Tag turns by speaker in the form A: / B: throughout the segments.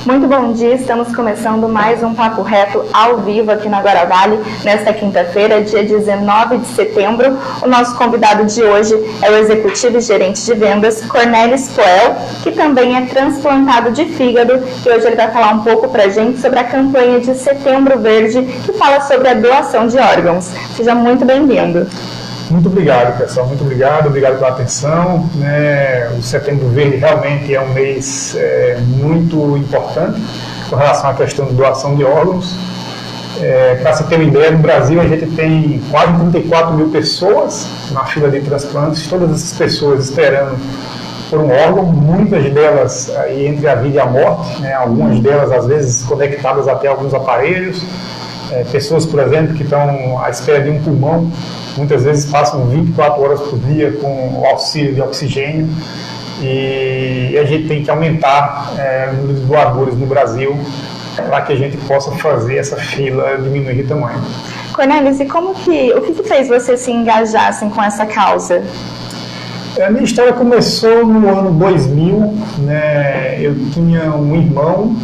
A: Muito bom dia, estamos começando mais um Papo Reto ao vivo aqui na Guaravale, nesta quinta-feira, dia 19 de setembro. O nosso convidado de hoje é o executivo e gerente de vendas, Cornelis Poel, que também é transplantado de fígado, e hoje ele vai falar um pouco para a gente sobre a campanha de Setembro Verde, que fala sobre a doação de órgãos. Seja muito bem-vindo.
B: Muito obrigado, pessoal. Muito obrigado pela atenção. O Setembro Verde realmente é um mês muito importante com relação à questão de doação de órgãos. Para se ter uma ideia, no Brasil a gente tem quase 34 mil pessoas na fila de transplantes, todas essas pessoas esperando por um órgão, muitas delas aí entre a vida e a morte, algumas delas às vezes conectadas até a alguns aparelhos. Pessoas, por exemplo, que estão à espera de um pulmão, muitas vezes passam 24 horas por dia com o auxílio de oxigênio, e a gente tem que aumentar o número de doadores no Brasil para que a gente possa fazer essa fila diminuir de tamanho.
A: Cornelis, e o que fez você se engajar com essa causa?
B: A minha história começou no ano 2000, eu tinha um irmão,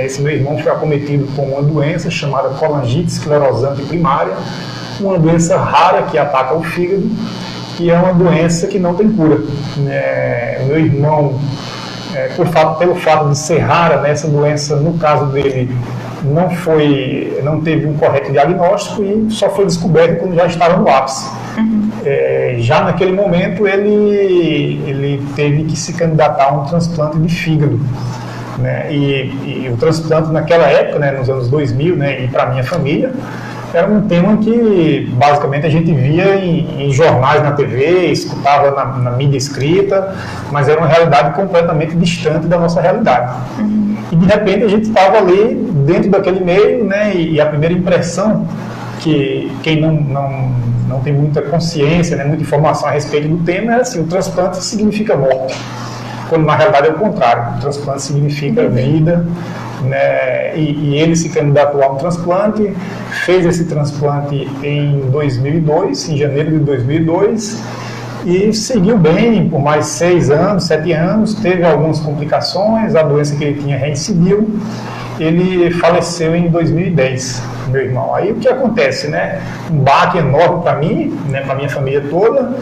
B: esse meu irmão foi acometido com uma doença chamada colangite esclerosante primária, uma doença rara que ataca o fígado, e é uma doença que não tem cura. Meu irmão, pelo fato de ser rara, essa doença, no caso dele, não teve um correto diagnóstico e só foi descoberto quando já estava no ápice. Já naquele momento ele teve que se candidatar a um transplante de fígado, e o transplante naquela época, nos anos 2000, e para a minha família, era um tema que basicamente a gente via em jornais na TV, escutava na mídia escrita, mas era uma realidade completamente distante da nossa realidade. E de repente a gente estava ali dentro daquele meio, e a primeira impressão, que quem não tem muita consciência, muita informação a respeito do tema, é assim: o transplante significa morte, quando na realidade é o contrário, o transplante significa vida. E ele se candidatou a um transplante, fez esse transplante em 2002, em janeiro de 2002, e seguiu bem por mais 6 anos, 7 anos, teve algumas complicações, a doença que ele tinha reincidiu, ele faleceu em 2010, meu irmão. Aí o que acontece, um baque enorme para mim, para a minha família toda,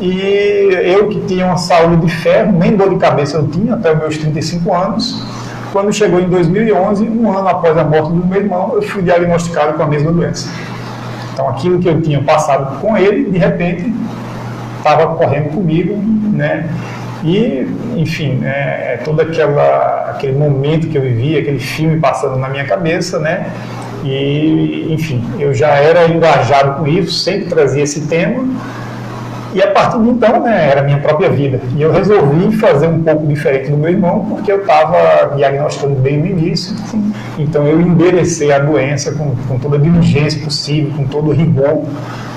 B: e eu que tinha uma saúde de ferro, nem dor de cabeça eu tinha até os meus 35 anos, quando chegou em 2011, um ano após a morte do meu irmão, eu fui diagnosticado com a mesma doença. Então aquilo que eu tinha passado com ele, de repente, estava correndo comigo, E, enfim, todo aquele momento que eu vivi, aquele filme passando na minha cabeça, E, enfim, eu já era engajado com isso, sempre trazia esse tema. E a partir de então, era a minha própria vida. E eu resolvi fazer um pouco diferente do meu irmão, porque eu estava diagnosticando bem no início. Sim. Então eu enderecei a doença com toda a diligência possível, com todo o rigor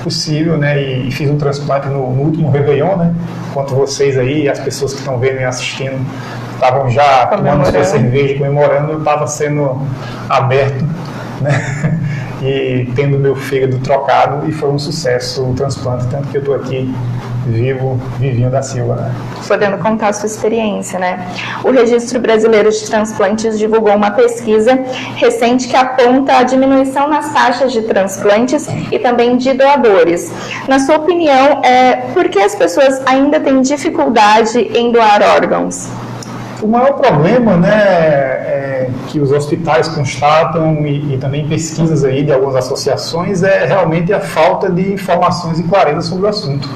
B: possível, E fiz um transplante no último Réveillon, enquanto vocês aí, as pessoas que estão vendo e assistindo, estavam já tomando sua cerveja, comemorando, eu estava sendo aberto, E tendo meu fígado trocado, e foi um sucesso o transplante, tanto que eu estou aqui vivo, Vivinho da Silva.
A: Podendo contar a sua experiência, O Registro Brasileiro de Transplantes divulgou uma pesquisa recente que aponta a diminuição nas taxas de transplantes e também de doadores. Na sua opinião, por que as pessoas ainda têm dificuldade em doar órgãos?
B: O maior problema, que os hospitais constatam e também pesquisas aí de algumas associações é realmente a falta de informações e clareza sobre o assunto.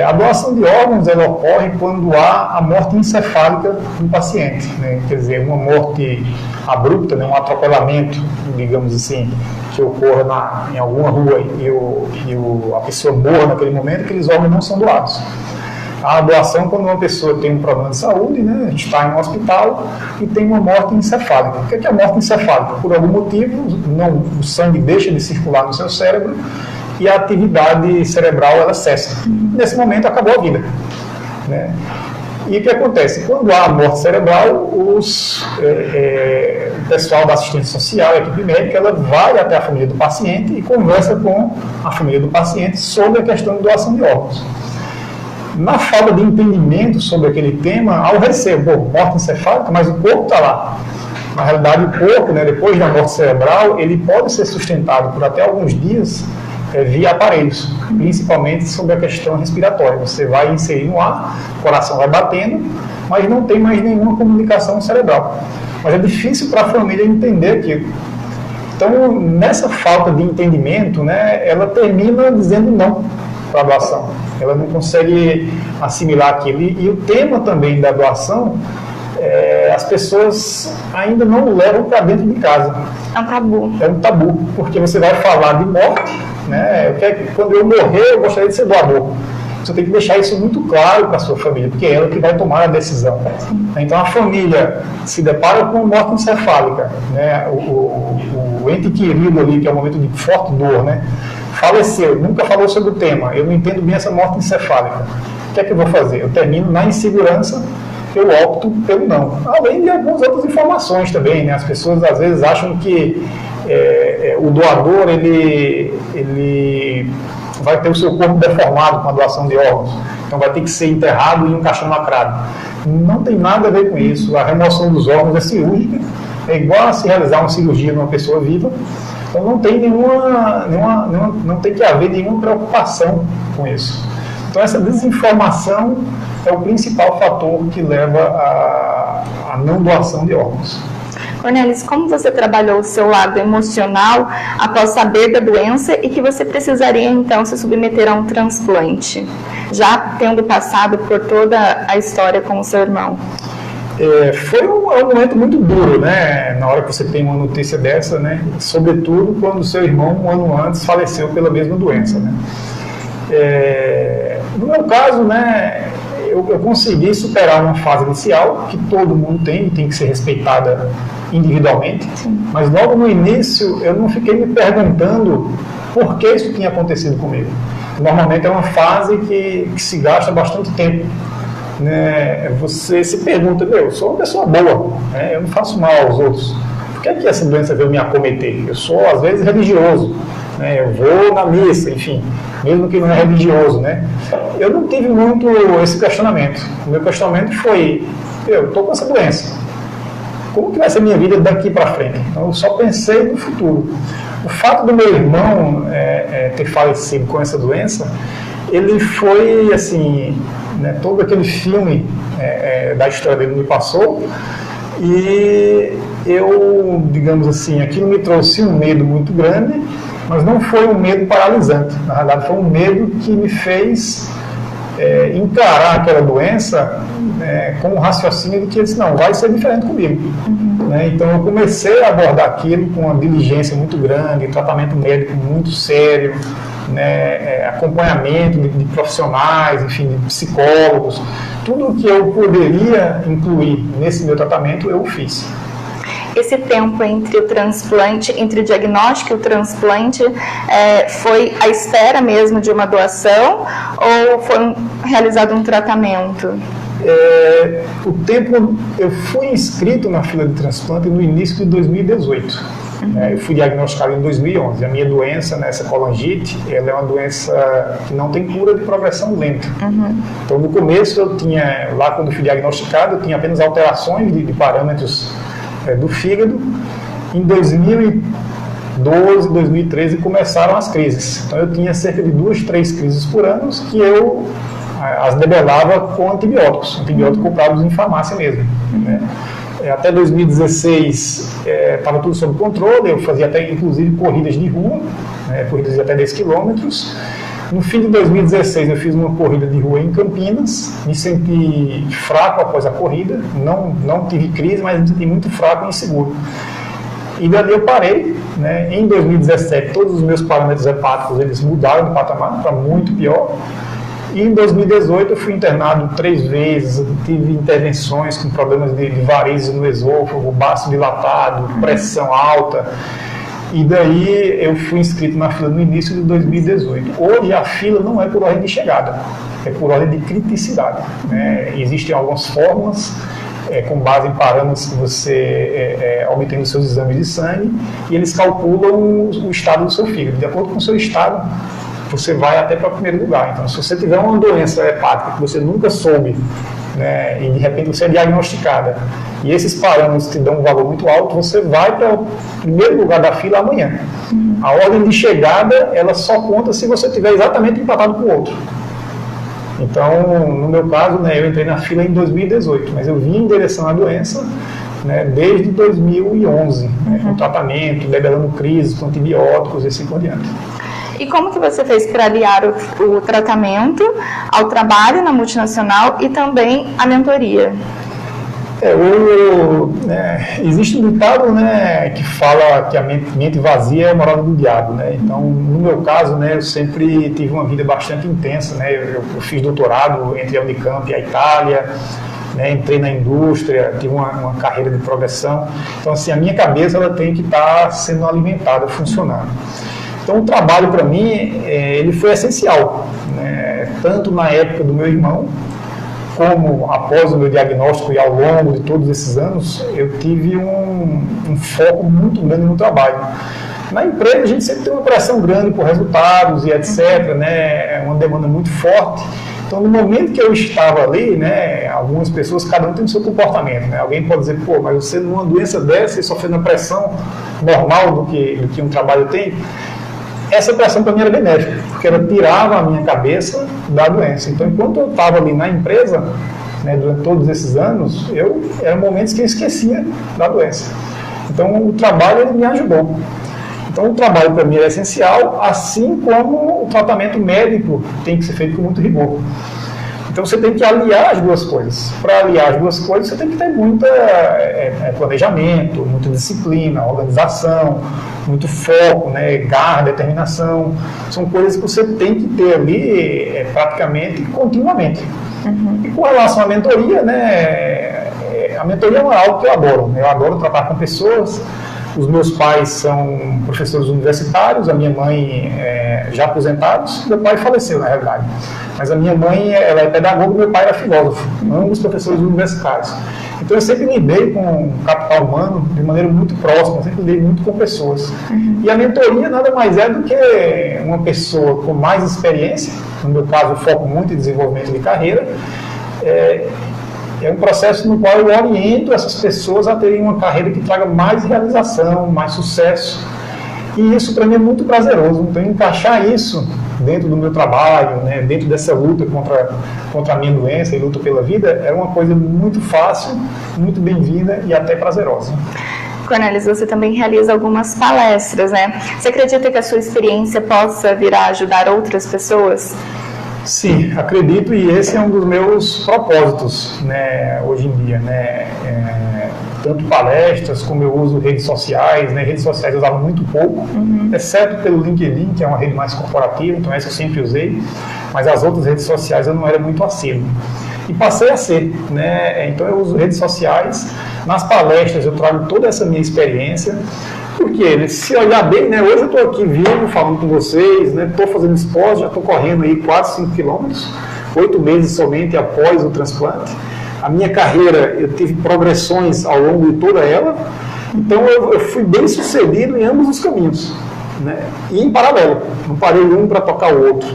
B: A doação de órgãos ela ocorre quando há a morte encefálica do paciente, quer dizer, uma morte abrupta, um atropelamento, digamos assim, que ocorra em alguma rua e a pessoa morra naquele momento, aqueles órgãos não são doados. A doação quando uma pessoa tem um problema de saúde, está em um hospital e tem uma morte encefálica. O que é a morte encefálica? Por algum motivo, o sangue deixa de circular no seu cérebro e a atividade cerebral ela cessa. Nesse momento acabou a vida. E o que acontece? Quando há a morte cerebral, o pessoal da assistência social, a equipe médica, ela vai até a família do paciente e conversa com a família do paciente sobre a questão de doação de órgãos. Na falta de entendimento sobre aquele tema, há o receio, morte encefálica, mas o corpo está lá. Na realidade, o corpo, né, depois da morte cerebral, ele pode ser sustentado por até alguns dias via aparelhos, principalmente sobre a questão respiratória. Você vai inserir no ar, o coração vai batendo, mas não tem mais nenhuma comunicação cerebral. Mas é difícil para a família entender aquilo. Então, nessa falta de entendimento, né, ela termina dizendo não para a doação. Ela não consegue assimilar aquilo. E o tema também da doação, as pessoas ainda não o levam para dentro de casa.
A: É um tabu.
B: É um tabu, porque você vai falar de morte, né? Quando eu morrer, eu gostaria de ser doador. Você tem que deixar isso muito claro para a sua família, porque é ela que vai tomar a decisão. Então, a família se depara com morte encefálica, né? O ente querido ali, que é um momento de forte dor, né? Faleceu, nunca falou sobre o tema, eu não entendo bem essa morte encefálica. O que é que eu vou fazer? Eu termino na insegurança, eu opto pelo não. Além de algumas outras informações também, né? As pessoas às vezes acham que o doador ele vai ter o seu corpo deformado com a doação de órgãos, então vai ter que ser enterrado em um caixão lacrado. Não tem nada a ver com isso. A remoção dos órgãos é cirúrgica, é igual a se realizar uma cirurgia numa pessoa viva. Então não tem não tem que haver nenhuma preocupação com isso. Então essa desinformação é o principal fator que leva à não doação de órgãos.
A: Cornelis, como você trabalhou o seu lado emocional após saber da doença e que você precisaria então se submeter a um transplante, já tendo passado por toda a história com o seu irmão?
B: Foi um momento muito duro, né? Na hora que você tem uma notícia dessa, né? Sobretudo quando o seu irmão, um ano antes, faleceu pela mesma doença, né? No meu caso, né? Eu consegui superar uma fase inicial que todo mundo tem que ser respeitada individualmente. Sim. Mas logo no início eu não fiquei me perguntando por que isso tinha acontecido comigo. Normalmente é uma fase que se gasta bastante tempo, né? Você se pergunta, eu sou uma pessoa boa, né? Eu não faço mal aos outros, por que é que essa doença veio me acometer? Eu sou às vezes religioso, né? Eu vou na missa, enfim, mesmo que não é religioso, né? Eu não tive muito esse questionamento. O meu questionamento foi, eu estou com essa doença, como que vai ser minha vida daqui para frente? Então eu só pensei no futuro. O fato do meu irmão ter falecido com essa doença, ele foi assim, né, todo aquele filme da história dele me passou, e eu, digamos assim, aquilo me trouxe um medo muito grande, mas não foi um medo paralisante. Na verdade, foi um medo que me fez encarar aquela doença com o raciocínio de que disse, não, vai ser diferente comigo. Né? Então eu comecei a abordar aquilo com uma diligência muito grande, tratamento médico muito sério, né? Acompanhamento de profissionais, enfim, de psicólogos. Tudo o que eu poderia incluir nesse meu tratamento, eu fiz.
A: Esse tempo entre o transplante, entre o diagnóstico e o transplante, foi a espera mesmo de uma doação ou foi realizado um tratamento?
B: O tempo, eu fui inscrito na fila de transplante no início de 2018. Eu fui diagnosticado em 2011. A minha doença, essa colangite, ela é uma doença que não tem cura de progressão lenta. Então, no começo, eu tinha, lá quando fui diagnosticado, eu tinha apenas alterações de parâmetros do fígado. Em 2012, 2013 começaram as crises. Então eu tinha cerca de 2, 3 crises por ano que eu as debelava com antibióticos comprados em farmácia mesmo. Né? Até 2016 estava tudo sob controle, eu fazia até inclusive corridas de rua, corridas de até 10 quilômetros. No fim de 2016 eu fiz uma corrida de rua em Campinas, me senti fraco após a corrida, não tive crise, mas me senti muito fraco e inseguro. E dali eu parei, né? Em 2017 todos os meus parâmetros hepáticos eles mudaram de patamar para muito pior. E em 2018 eu fui internado 3 vezes, tive intervenções com problemas de varizes no esôfago, baço dilatado, pressão alta. E daí eu fui inscrito na fila no início de 2018. Hoje a fila não é por ordem de chegada, é por ordem de criticidade. Né? Existem algumas fórmulas com base em parâmetros que você obtém nos seus exames de sangue e eles calculam o estado do seu fígado. De acordo com o seu estado, você vai até para o primeiro lugar. Então, se você tiver uma doença hepática que você nunca soube, né, e de repente você é diagnosticada, e esses parâmetros te dão um valor muito alto, você vai para o primeiro lugar da fila amanhã. A ordem de chegada, ela só conta se você estiver exatamente empatado com o outro. Então, no meu caso, né, eu entrei na fila em 2018, mas eu vim em direção à doença, né, desde 2011, né, com tratamento, debelando crises, com antibióticos e assim por diante.
A: E como que você fez para aliar o tratamento ao trabalho na multinacional e também a mentoria?
B: Existe um ditado, né, que fala que a mente vazia é a morada do diabo, né? Então, no meu caso, né, eu sempre tive uma vida bastante intensa, né? Eu fiz doutorado entre a Unicamp e a Itália, né? Entrei na indústria, tive uma carreira de progressão. Então, assim, a minha cabeça ela tem que estar sendo alimentada, funcionando. Então, o trabalho para mim, ele foi essencial, né? Tanto na época do meu irmão, como após o meu diagnóstico e ao longo de todos esses anos, eu tive um foco muito grande no trabalho. Na empresa, a gente sempre tem uma pressão grande por resultados e etc., né? É uma demanda muito forte. Então, no momento que eu estava ali, né, algumas pessoas, cada um tem o seu comportamento, né? Alguém pode dizer, pô, mas você numa doença dessa e sofrendo a pressão normal do que um trabalho tem, essa pressão para mim era benéfica, porque ela tirava a minha cabeça da doença. Então, enquanto eu estava ali na empresa, né, durante todos esses anos, eram momentos que eu esquecia da doença. Então, o trabalho ele me ajudou. Então, o trabalho para mim é essencial, assim como o tratamento médico tem que ser feito com muito rigor. Então, você tem que aliar as duas coisas. Para aliar as duas coisas, você tem que ter muito planejamento, muita disciplina, organização, muito foco, né, garra, determinação. São coisas que você tem que ter ali praticamente continuamente. E com relação à mentoria, né, a mentoria é algo que eu adoro. Né? Eu adoro tratar com pessoas. Os meus pais são professores universitários, a minha mãe já aposentados, meu pai faleceu, na realidade. Mas a minha mãe ela é pedagoga e meu pai era filósofo, ambos professores universitários. Então eu sempre lidei com o capital humano de maneira muito próxima, eu sempre lidei muito com pessoas. E a mentoria nada mais é do que uma pessoa com mais experiência, no meu caso eu foco muito em desenvolvimento de carreira, é um processo no qual eu oriento essas pessoas a terem uma carreira que traga mais realização, mais sucesso. E isso para mim é muito prazeroso. Então, encaixar isso dentro do meu trabalho, né, dentro dessa luta contra a minha doença e luta pela vida, é uma coisa muito fácil, muito bem-vinda e até prazerosa.
A: Cornelis, você também realiza algumas palestras, né? Você acredita que a sua experiência possa vir a ajudar outras pessoas?
B: Sim, acredito, e esse é um dos meus propósitos, né, hoje em dia, né, tanto palestras como eu uso redes sociais, né, redes sociais eu usava muito pouco, exceto pelo LinkedIn, que é uma rede mais corporativa, então essa eu sempre usei, mas as outras redes sociais eu não era muito assíduo. E passei a ser, né, então eu uso redes sociais, nas palestras eu trago toda essa minha experiência, porque se olhar bem, né, hoje eu estou aqui vivo, falando com vocês, estou fazendo esporte, já estou correndo aí 4, 5 quilômetros, 8 meses somente após o transplante. A minha carreira, eu tive progressões ao longo de toda ela, então eu fui bem sucedido em ambos os caminhos, né, e em paralelo, não parei um para tocar o outro.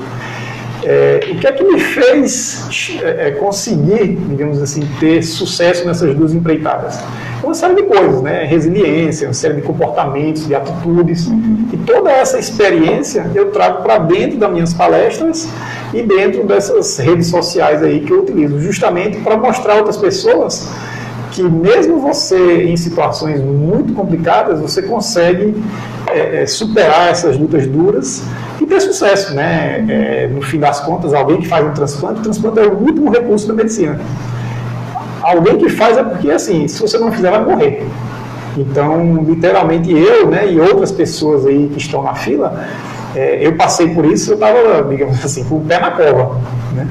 B: O que é que me fez conseguir, digamos assim, ter sucesso nessas duas empreitadas? Uma série de coisas, né? Resiliência, uma série de comportamentos, de atitudes. E toda essa experiência eu trago para dentro das minhas palestras e dentro dessas redes sociais aí que eu utilizo, justamente para mostrar a outras pessoas que mesmo você em situações muito complicadas, você consegue superar essas lutas duras e ter sucesso, né? No fim das contas, alguém que faz um transplante, o transplante é o último recurso da medicina. Alguém que faz é porque, assim, se você não fizer, vai morrer. Então, literalmente eu, né, e outras pessoas aí que estão na fila, eu passei por isso, eu estava, digamos assim, com o pé na cova, né?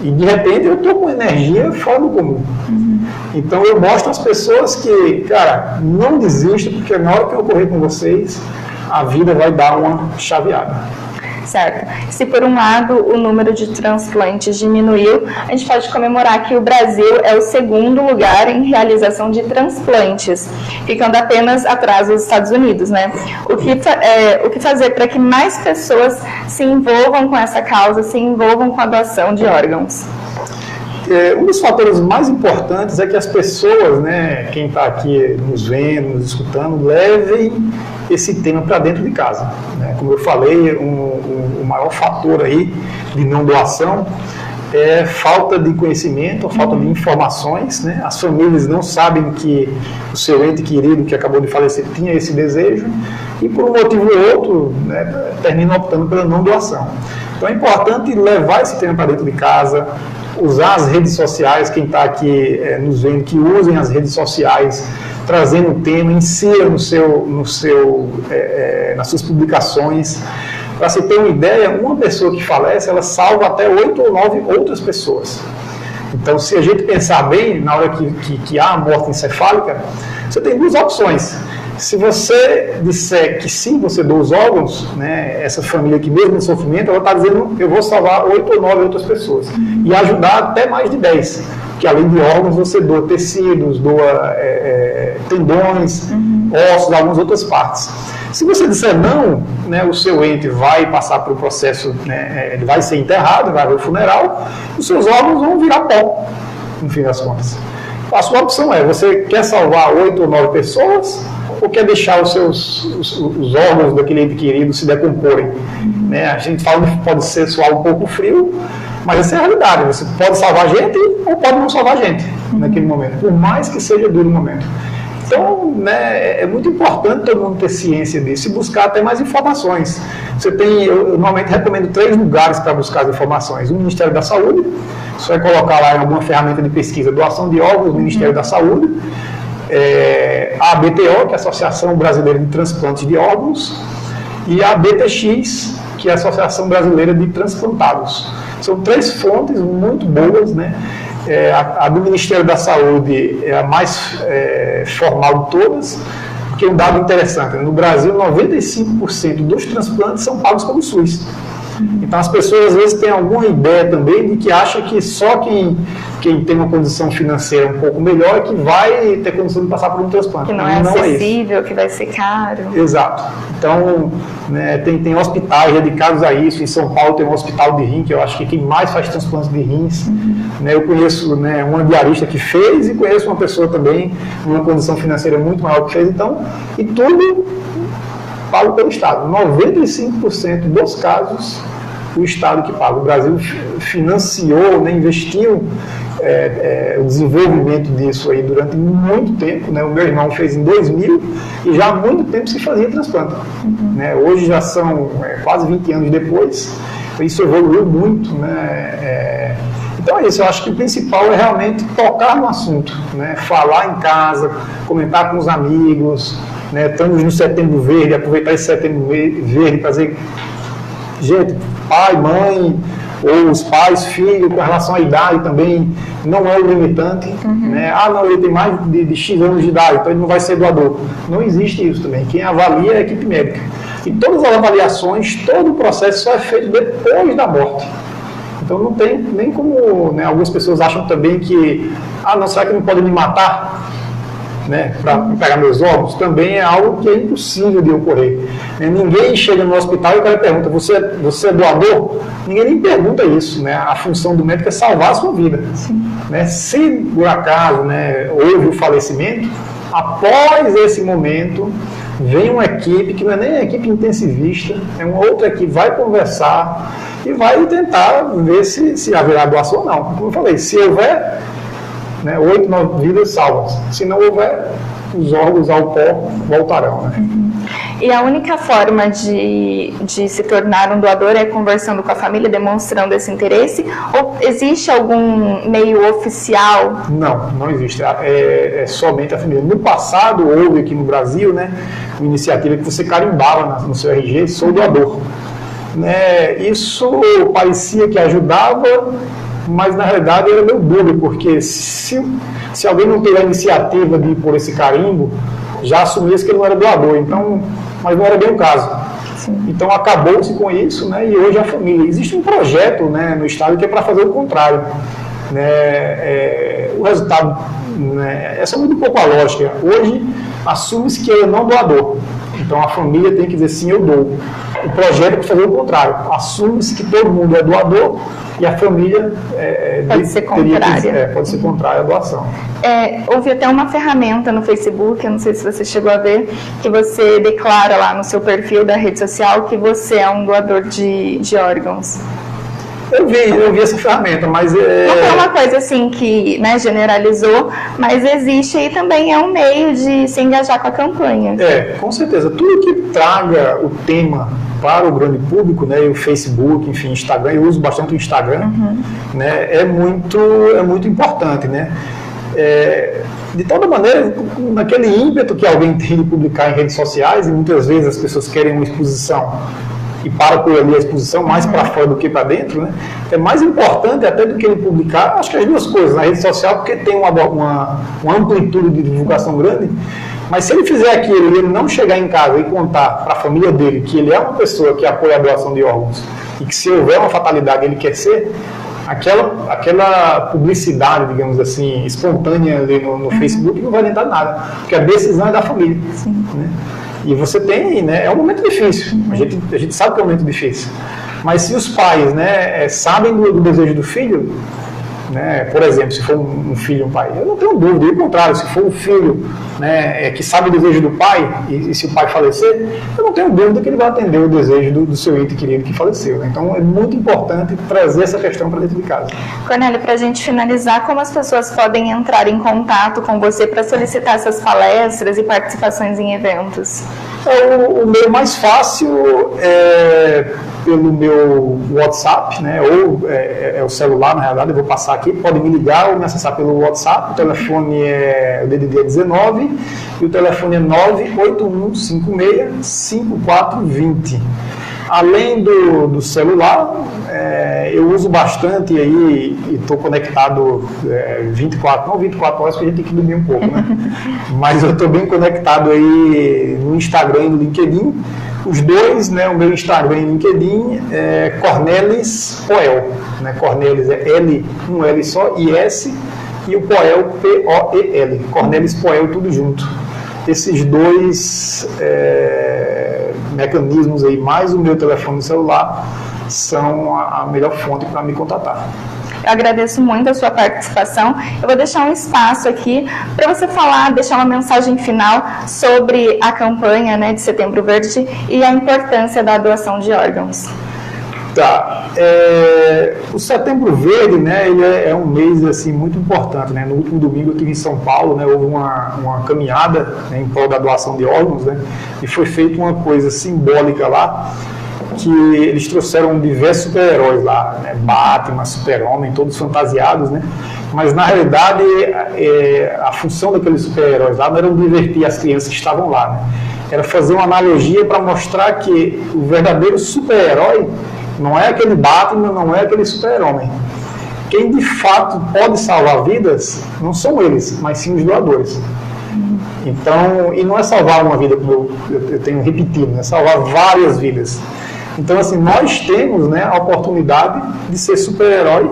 B: E de repente eu estou com energia fora do comum. Então eu mostro às pessoas que, cara, não desista, porque na hora que eu correr com vocês, a vida vai dar uma chaveada.
A: Certo. Se por um lado o número de transplantes diminuiu, a gente pode comemorar que o Brasil é o segundo lugar em realização de transplantes, ficando apenas atrás dos Estados Unidos, né? O que fazer para que mais pessoas se envolvam com essa causa, se envolvam com a doação de órgãos?
B: Um dos fatores mais importantes é que as pessoas, né, quem está aqui nos vendo, nos escutando, levem esse tema para dentro de casa, né? Como eu falei, o maior fator aí de não doação é falta de conhecimento, falta de informações, né? As famílias não sabem que o seu ente querido que acabou de falecer tinha esse desejo e por um motivo ou outro, né, termina optando pela não doação. Então é importante levar esse tema para dentro de casa, usar as redes sociais, quem está aqui nos vendo, que usem as redes sociais, trazendo o tema, insira nas suas publicações. Para você ter uma ideia, uma pessoa que falece, ela salva até 8 ou 9 outras pessoas. Então, se a gente pensar bem, na hora que há a morte encefálica, você tem duas opções. Se você disser que sim, você doa os órgãos, né, essa família que mesmo em sofrimento, ela está dizendo eu vou salvar 8 ou 9 outras pessoas. E ajudar até mais de 10. Que além de órgãos, você doa tecidos, doa tendões, ossos, algumas outras partes. Se você disser não, né, o seu ente vai passar por um processo, né, ele vai ser enterrado, vai haver o funeral, os seus órgãos vão virar pó, no fim das contas. A sua opção é, você quer salvar 8 ou 9 pessoas, ou quer deixar os órgãos daquele ente querido se decomporem? Né? A gente fala que pode ser soar um pouco frio, mas essa é a realidade. Você pode salvar gente ou pode não salvar gente naquele momento, por mais que seja duro o momento. Então, né, é muito importante todo mundo ter ciência disso e buscar até mais informações. Eu normalmente recomendo 3 lugares para buscar as informações. O Ministério da Saúde, você vai colocar lá em alguma ferramenta de pesquisa doação de órgãos, Ministério da Saúde, a ABTO, que é a Associação Brasileira de Transplantes de Órgãos, e a BTX, que é a Associação Brasileira de Transplantados. São 3 fontes muito boas, né? A do Ministério da Saúde é a mais formal de todas, porque um dado interessante, no Brasil 95% dos transplantes são pagos pelo SUS. Então as pessoas às vezes têm alguma ideia também de que acha que só quem tem uma condição financeira um pouco melhor é que vai ter condição de passar por um transplante.
A: Que não é acessível, que vai ser caro.
B: Exato. Então, né, tem hospitais dedicados a isso. Em São Paulo tem um hospital de rim, que eu acho que quem mais faz transplantes de rins. Né, eu conheço, né, uma diarista que fez e conheço uma pessoa também numa condição financeira muito maior que fez. Então, e tudo pago pelo Estado. 95% dos casos, o Estado que paga. O Brasil financiou, né, investiu o desenvolvimento disso aí durante muito tempo. Né? O meu irmão fez em 2000 e já há muito tempo se fazia transplante. Né? Hoje já são quase 20 anos depois, isso evoluiu muito. Né? Então é isso, eu acho que o principal é realmente tocar no assunto, né? Falar em casa, comentar com os amigos. Né, estamos no Setembro Verde, aproveitar esse Setembro Verde para dizer, gente, pai, mãe, ou os pais, filho, com relação à idade também, não é o limitante. Né? Não, ele tem mais de X anos de idade, então ele não vai ser doador. Não existe isso também. Quem avalia é a equipe médica. E todas as avaliações, todo o processo só é feito depois da morte. Então não tem nem como, né, algumas pessoas acham também que, não, será que não pode me matar? Né, para pegar meus órgãos, também é algo que é impossível de ocorrer. Ninguém chega no hospital e o cara pergunta, você é doador? Ninguém nem pergunta isso. Né? A função do médico é salvar a sua vida. Né? Se por acaso, né, houve o falecimento, após esse momento vem uma equipe que não é nem a equipe intensivista, é uma outra equipe, vai conversar e vai tentar ver se haverá doação ou não. Como eu falei, se houver, né, 8, 9 vidas salvas. Se não houver, os órgãos ao pó voltarão. Né?
A: E a única forma de se tornar um doador é conversando com a família, demonstrando esse interesse? Ou existe algum meio oficial?
B: Não existe. É somente a família. No passado, houve aqui no Brasil, né, uma iniciativa que você carimbava no seu RG, sou doador. Né, isso parecia que ajudava, mas na realidade era meio dúbio, porque se alguém não teve a iniciativa de ir por esse carimbo, já assumia que ele não era doador, então, mas não era bem o caso.
A: Sim.
B: Então acabou-se com isso, né, e hoje a família. Existe um projeto, né, no Estado que é para fazer o contrário. Né, o resultado, né, essa muda um pouco a lógica. Hoje assume-se que ele é não doador. Então a família tem que dizer sim, eu dou. O projeto é para fazer o contrário. Assume-se que todo mundo é doador e a família
A: pode ser contrária.
B: Pode ser contrária à doação.
A: Houve até uma ferramenta no Facebook, eu não sei se você chegou a ver, que você declara lá no seu perfil da rede social que você é um doador de órgãos.
B: Eu vi essa ferramenta, mas...
A: Não é uma coisa assim que, né, generalizou, mas existe e também é um meio de se engajar com a campanha.
B: Com certeza. Tudo que traga o tema para o grande público, né, e o Facebook, enfim, Instagram, eu uso bastante o Instagram, né, é muito importante, né? De toda maneira, naquele ímpeto que alguém tem de publicar em redes sociais, e muitas vezes as pessoas querem uma exposição e para por ali a exposição, mais para fora do que para dentro, né? É mais importante até do que ele publicar, acho que as duas coisas, na rede social, porque tem uma amplitude de divulgação grande, mas se ele fizer aquilo e ele não chegar em casa e contar para a família dele que ele é uma pessoa que apoia a doação de órgãos e que se houver uma fatalidade ele quer ser, aquela publicidade, digamos assim, espontânea ali no Facebook não vai adiantar nada, porque a decisão é da família. Né? E você tem, né, é um momento difícil, a gente sabe que é um momento difícil, mas se os pais, né, sabem do desejo do filho, né, por exemplo, se for um filho e um pai, eu não tenho dúvida, ao contrário, se for um filho, né, que sabe o desejo do pai, e se o pai falecer, eu não tenho dúvida que ele vai atender o desejo do seu ente querido que faleceu. Né? Então é muito importante trazer essa questão para dentro de casa.
A: Cornélio, para a gente finalizar, como as pessoas podem entrar em contato com você para solicitar essas palestras e participações em eventos?
B: O meio mais fácil é pelo meu WhatsApp, né, ou é o celular, na realidade, eu vou passar aqui, podem me ligar ou me acessar pelo WhatsApp, o telefone o DDD é 19 e o telefone é 981565420. Além do celular, eu uso bastante aí e estou conectado 24 horas, porque a gente tem que dormir um pouco, né? Mas eu estou bem conectado aí no Instagram e no LinkedIn. Os dois, né, o meu Instagram e LinkedIn é Cornelis Poel. Né? Cornelis é L, um L só, e S, e o Poel, P-O-E-L. Cornelis Poel, tudo junto. Esses dois mecanismos aí, mais o meu telefone celular, são a melhor fonte para me contatar.
A: Eu agradeço muito a sua participação. Eu vou deixar um espaço aqui para você falar, deixar uma mensagem final sobre a campanha, né, de Setembro Verde e a importância da doação de órgãos.
B: Tá. O Setembro Verde, né, ele é um mês assim, muito importante. Né? No último domingo eu estive em São Paulo, né, houve uma caminhada, né, em prol da doação de órgãos, né, e foi feita uma coisa simbólica lá, que eles trouxeram diversos super-heróis lá, né? Batman, Super-Homem, todos fantasiados, né? Mas na realidade a função daqueles super-heróis lá não era divertir as crianças que estavam lá, né? Era fazer uma analogia para mostrar que o verdadeiro super-herói não é aquele Batman, não é aquele Super-Homem. Quem de fato pode salvar vidas não são eles, mas sim os doadores. Então, e não é salvar uma vida, como eu tenho repetido, é salvar várias vidas. Então, assim, nós temos, né, a oportunidade de ser super-herói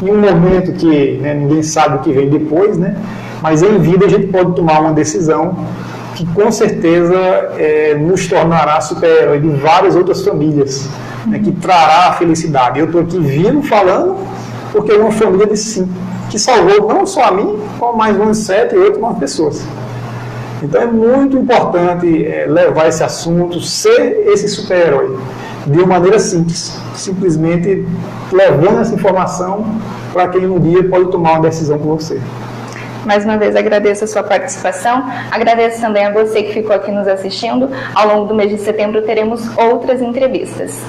B: em um momento que, né, ninguém sabe o que vem depois, né, mas em vida a gente pode tomar uma decisão que com certeza nos tornará super-herói de várias outras famílias, né, que trará a felicidade. Eu estou aqui vindo falando porque uma família disse sim, que salvou não só a mim, como mais uns 7, 8, 9 pessoas. Então é muito importante levar esse assunto, ser esse super-herói, de uma maneira simples, simplesmente levando essa informação para quem um dia pode tomar uma decisão por você.
A: Mais uma vez agradeço a sua participação, agradeço também a você que ficou aqui nos assistindo. Ao longo do mês de setembro teremos outras entrevistas.